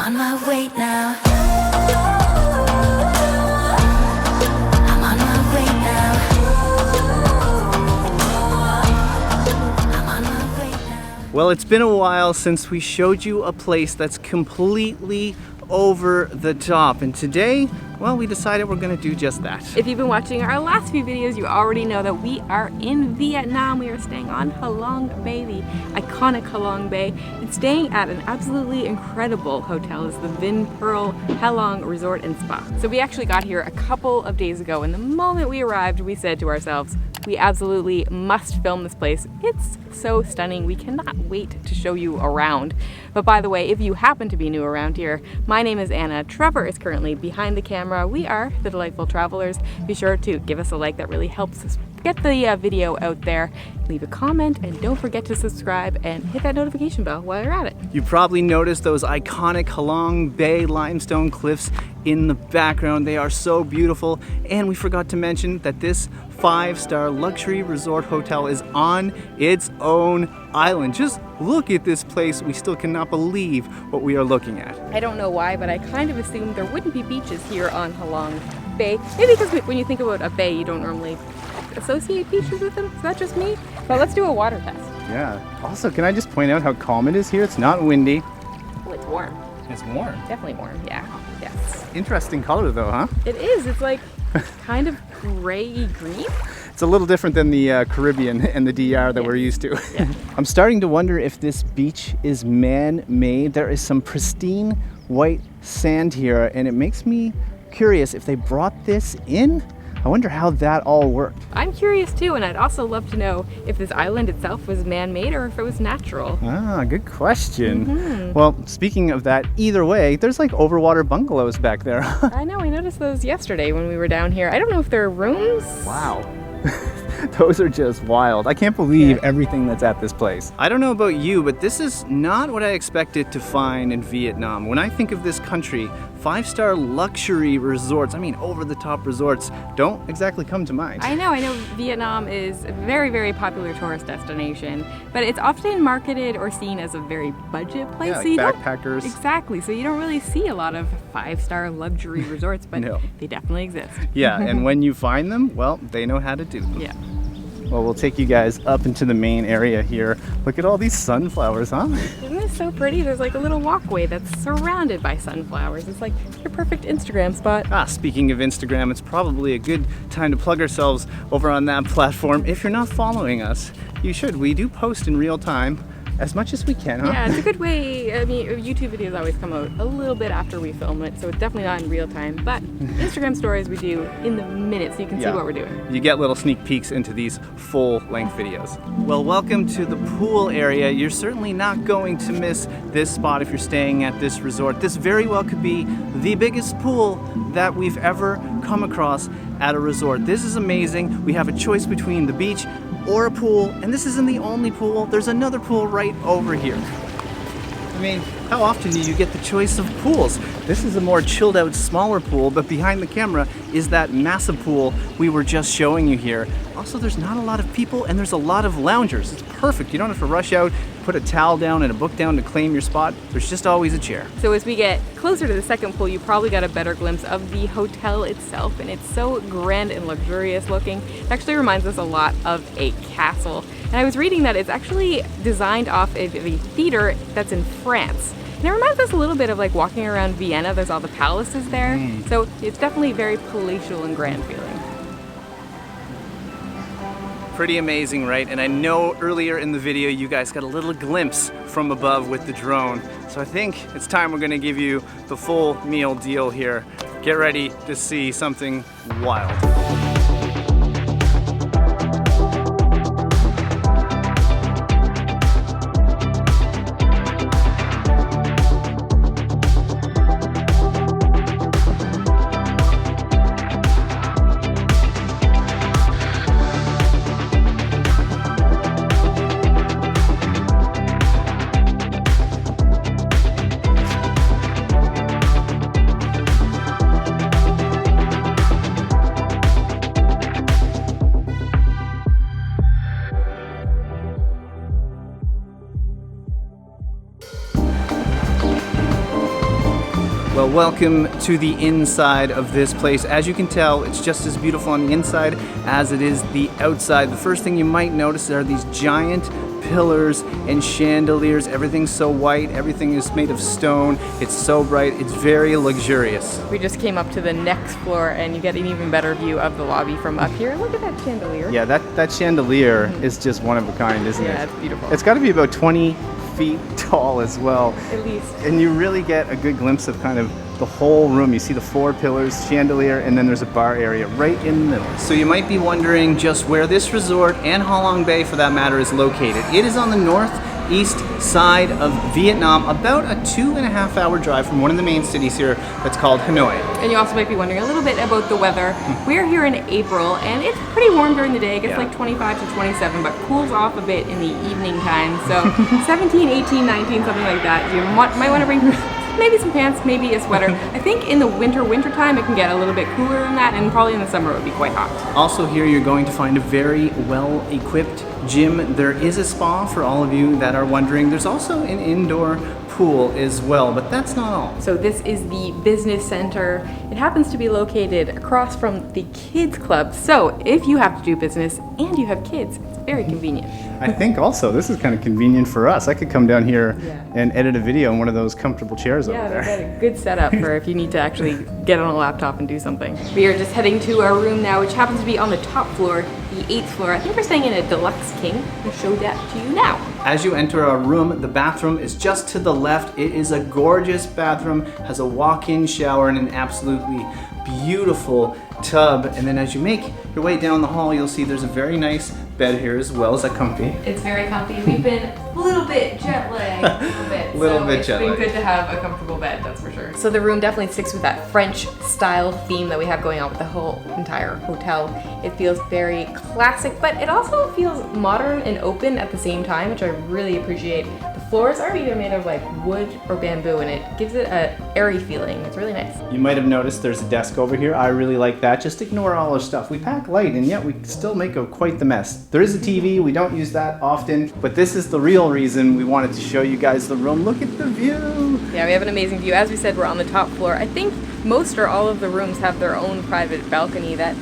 on my way now. I'm on my way now. I'm on my way now. Well, it's been a while since we showed you a place that's completely over the top, and today, well, we decided we're gonna do just that. If you've been watching our last few videos, you already know that we are in Vietnam. We are staying on Halong Bay, the iconic Halong Bay, and staying at an absolutely incredible hotel. It's the VinPearl Halong Resort and Spa. So we actually got here a couple of days ago, and the moment we arrived, we said to ourselves, we absolutely must film this place. It's so stunning. We cannot wait to show you around. But by the way, if you happen to be new around here, my name is Anna. Trevor is currently behind the camera. We are the Delightful Travelers. Be sure to give us a like. That really helps us get the video out there. Leave a comment and don't forget to subscribe and hit that notification bell while you're at it. You probably noticed those iconic Halong Bay limestone cliffs in the background. They are so beautiful, and we forgot to mention that this 5-star luxury resort hotel is on its own island. Just look at this place. We still cannot believe what we are looking at. I don't know why, but I kind of assumed there wouldn't be beaches here on Halong Bay. Maybe because when you think about a bay, you don't normally associate beaches with them. Is that just me? But let's do a water test. Yeah. Also, can I just point out how calm it is here? It's not windy. Oh, it's warm. It's warm. Definitely warm, yeah. Yes. Interesting color though, huh? It is. It's like kind of gray green. It's a little different than the Caribbean and the DR that we're used to. Yeah. I'm starting to wonder if this beach is man-made. There is some pristine white sand here, and it makes me curious if they brought this in. I wonder how that all worked. I'm curious too, and I'd also love to know if this island itself was man-made or if it was natural. Ah, good question. Well, speaking of that, either way, there's like overwater bungalows back there. I know, I noticed those yesterday when we were down here. I don't know if they're rooms. Wow. Those are just wild. I can't believe everything that's at this place. I don't know about you, but this is not what I expected to find in Vietnam. When I think of this country, 5-star luxury resorts, I mean over-the-top resorts, don't exactly come to mind. I know Vietnam is a very, very popular tourist destination, but it's often marketed or seen as a very budget place. Yeah, like so you backpackers. Exactly, so you don't really see a lot of 5-star luxury resorts, but they definitely exist. Yeah, and when you find them, well, they know how to do them. Yeah. Well, we'll take you guys up into the main area here. Look at all these sunflowers, huh? Isn't this so pretty? There's like a little walkway that's surrounded by sunflowers. It's like your perfect Instagram spot. Ah, speaking of Instagram, it's probably a good time to plug ourselves over on that platform. If you're not following us, you should. We do post in real time as much as we can, huh? Yeah, it's a good way. I mean, YouTube videos always come out a little bit after we film it, so it's definitely not in real time, but Instagram stories we do in the minute, so you can see what we're doing. You get little sneak peeks into these full-length videos. Well, welcome to the pool area. You're certainly not going to miss this spot if you're staying at this resort. This very well could be the biggest pool that we've ever come across at a resort. This is amazing. We have a choice between the beach or a pool, and this isn't the only pool. There's another pool right over here. I mean, how often do you get the choice of pools? This is a more chilled out, smaller pool, but behind the camera is that massive pool we were just showing you here. Also, there's not a lot of people and there's a lot of loungers. It's perfect. You don't have to rush out, put a towel down and a book down to claim your spot. There's just always a chair. So as we get closer to the second pool, you probably got a better glimpse of the hotel itself, and it's so grand and luxurious looking. It actually reminds us a lot of a castle. And I was reading that it's actually designed off of a theater that's in France. And it reminds us a little bit of like walking around Vienna. There's all the palaces there. So it's definitely very palatial and grand feeling. Pretty amazing, right? And I know earlier in the video you guys got a little glimpse from above with the drone. So I think it's time we're gonna give you the full meal deal here. Get ready to see something wild. Well, welcome to the inside of this place. As you can tell, it's just as beautiful on the inside as it is the outside. The first thing you might notice are these giant pillars and chandeliers. Everything's so white, everything is made of stone. It's so bright, it's very luxurious. We just came up to the next floor and you get an even better view of the lobby from up here. Look at that chandelier. Yeah, that chandelier is just one of a kind, isn't it? Yeah, it's beautiful. It's got to be about 20 feet tall as well. At least. And you really get a good glimpse of kind of the whole room. You see the 4 pillars, chandelier, and then there's a bar area right in the middle. So you might be wondering just where this resort, and Halong Bay for that matter, is located. It is on the northeast side of Vietnam, about a 2.5-hour drive from one of the main cities here that's called Hanoi. And you also might be wondering a little bit about the weather. We're here in April and it's pretty warm during the day. It gets like 25 to 27, but cools off a bit in the evening time. So 17, 18, 19, something like that. You might want to bring maybe some pants, maybe a sweater. I think in the winter time it can get a little bit cooler than that, and probably in the summer it would be quite hot. Also here you're going to find a very well-equipped gym. There is a spa for all of you that are wondering. There's also an indoor pool as well, but that's not all. So this is the business center. It happens to be located across from the kids club. So if you have to do business and you have kids, it's very convenient. I think also this is kind of convenient for us. I could come down here and edit a video in one of those comfortable chairs over there. Yeah, they've got a good setup for if you need to actually get on a laptop and do something. We are just heading to our room now, which happens to be on the top floor, the 8th floor. I think we're staying in a Deluxe King. I'll show that to you now. As you enter our room, the bathroom is just to the left. It is a gorgeous bathroom, has a walk-in shower and an absolutely beautiful tub. And then as you make your way down the hall, you'll see there's a very nice bed here as well. Is that comfy? It's very comfy. We've been a little bit jet lagged, It's been good to have a comfortable bed, that's for sure. So the room definitely sticks with that French style theme that we have going on with the whole entire hotel. It feels very classic, but it also feels modern and open at the same time, which I really appreciate. The floors are either made of like wood or bamboo, and it gives it an airy feeling. It's really nice. You might have noticed there's a desk over here. I really like that. Just ignore all our stuff. We pack light and yet we still make quite the mess. There is a TV. We don't use that often, but this is the real reason we wanted to show you guys the room. Look at the view. Yeah, we have an amazing view. As we said, we're on the top floor. I think most or all of the rooms have their own private balcony that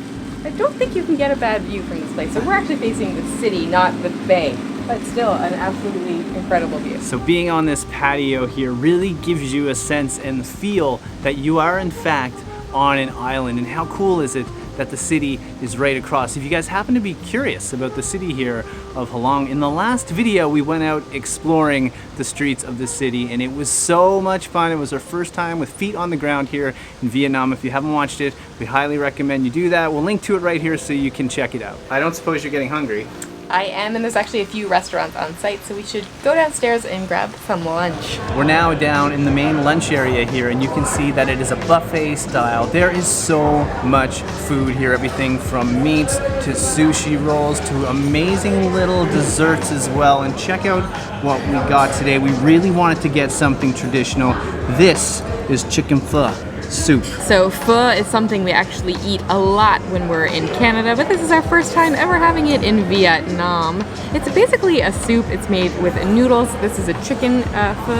I don't think you can get a bad view from this place. So we're actually facing the city, not the bay, but still an absolutely incredible view. So being on this patio here really gives you a sense and feel that you are in fact on an island. And how cool is it that the city is right across? If you guys happen to be curious about the city here of Halong, in the last video we went out exploring the streets of the city and it was so much fun. It was our first time with feet on the ground here in Vietnam. If you haven't watched it, we highly recommend you do that. We'll link to it right here so you can check it out. I don't suppose you're getting hungry. I am, and there's actually a few restaurants on site, so we should go downstairs and grab some lunch. We're now down in the main lunch area here, and you can see that it is a buffet style. There is so much food here, everything from meats to sushi rolls to amazing little desserts as well. And check out what we got today. We really wanted to get something traditional. This is chicken pho soup. So pho is something we actually eat a lot when we're in Canada, but this is our first time ever having it in Vietnam. It's basically a soup. It's made with noodles. This is a chicken pho,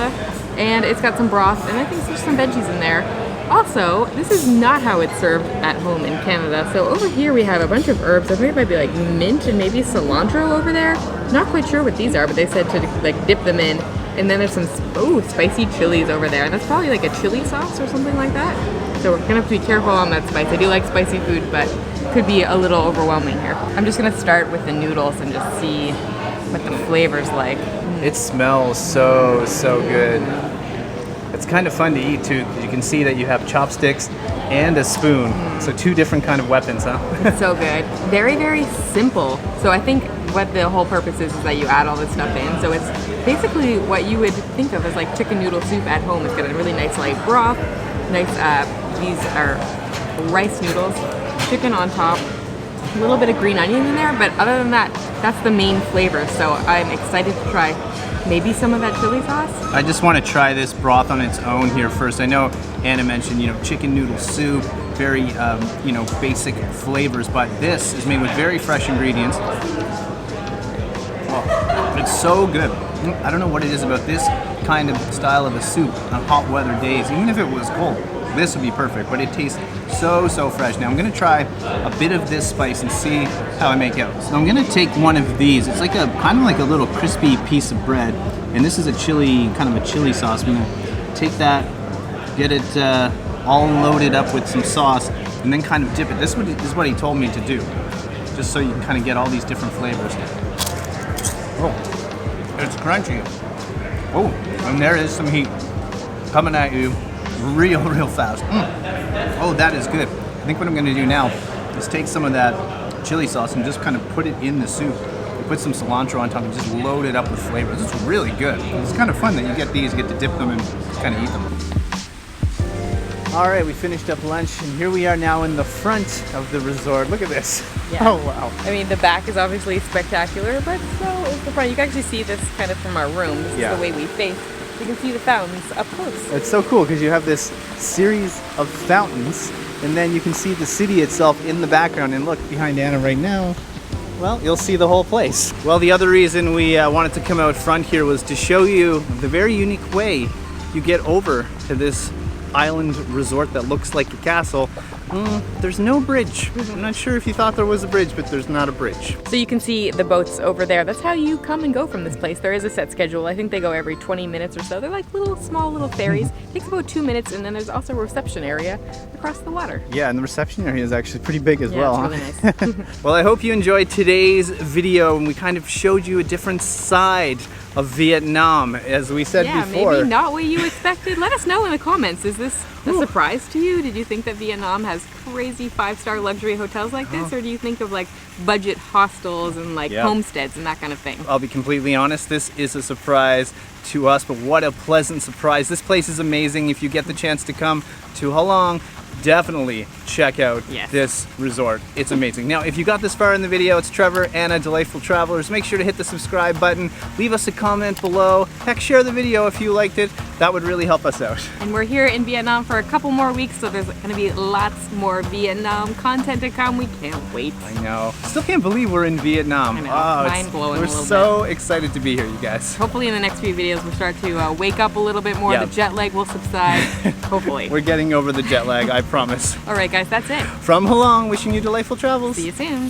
and it's got some broth, and I think there's some veggies in there. Also, this is not how it's served at home in Canada. So over here we have a bunch of herbs. I think it might be like mint and maybe cilantro over there. Not quite sure what these are, but they said to like dip them in. And then there's some spicy chilies over there, and that's probably like a chili sauce or something like that. So we're gonna have to be careful on that spice. I do like spicy food, but it could be a little overwhelming here. I'm just gonna start with the noodles and just see what the flavor's like. It smells so good. It's kind of fun to eat too. You can see that you have chopsticks and a spoon. So 2 different kind of weapons, huh? It's so good. Very, very simple. So I think what the whole purpose is that you add all this stuff in. So it's basically what you would think of as like chicken noodle soup at home. It's got a really nice light broth, nice, these are rice noodles, chicken on top, a little bit of green onion in there, but other than that, that's the main flavor. So I'm excited to try maybe some of that chili sauce. I just want to try this broth on its own here first. I know Anna mentioned, chicken noodle soup, very, basic flavors, but this is made with very fresh ingredients. Oh, it's so good. I don't know what it is about this kind of style of a soup on hot weather days. Even if it was cold, this would be perfect, but it tastes so fresh. Now I'm gonna try a bit of this spice and see how I make out. So I'm gonna take one of these. It's like kind of like a little crispy piece of bread, and this is a chili, kind of a chili sauce. I'm gonna take that, get it all loaded up with some sauce, and then kind of dip it. This is what he told me to do, just so you can kind of get all these different flavors. Oh, it's crunchy. Oh, and there is some heat coming at you real fast. Oh, that is good. I think what I'm gonna do now is take some of that chili sauce and just kind of put it in the soup. Put some cilantro on top and just load it up with flavors. It's really good. It's kind of fun that you get these, you get to dip them and kind of eat them. All right, we finished up lunch and here we are now in the front of the resort. Look at this. Yeah. Oh, wow. I mean, the back is obviously spectacular, but so is the front. You can actually see this kind of from our room. This is the way we face. You can see the fountains up close. It's so cool because you have this series of fountains and then you can see the city itself in the background. And look behind Anna right now. Well, you'll see the whole place. Well, the other reason we wanted to come out front here was to show you the very unique way you get over to this island resort that looks like a castle. There's no bridge. I'm not sure if you thought there was a bridge, but there's not a bridge. So you can see the boats over there. That's how you come and go from this place. There is a set schedule. I think they go every 20 minutes or so. They're like small little ferries. It takes about 2 minutes, and then there's also a reception area across the water. Yeah, and the reception area is actually pretty big as Yeah, well. it's really nice. Well, I hope you enjoyed today's video, and we kind of showed you a different side of Vietnam, as we said before. Maybe not what you expected. Let us know in the comments. Is this a surprise to you? Did you think that Vietnam has crazy 5-star luxury hotels like this, or do you think of like budget hostels and like homesteads and that kind of thing? I'll be completely honest, this is a surprise to us, but what a pleasant surprise. This place is amazing. If you get the chance to come to Halong, definitely check out this resort. It's amazing. Now, if you got this far in the video, it's Trevor, Anna, Delightful Travelers. Make sure to hit the subscribe button. Leave us a comment below. Heck, share the video if you liked it. That would really help us out. And we're here in Vietnam for a couple more weeks, so there's going to be lots more Vietnam content to come. We can't wait. I know. Still can't believe we're in Vietnam. I know. Oh, mind-blowing a little We're so excited to be here, you guys. Hopefully in the next few videos we'll start to wake up a little bit more. The jet lag will subside. Hopefully. We're getting over the jet lag, I promise. All right, guys, that's it. From Halong, wishing you delightful travels. See you soon.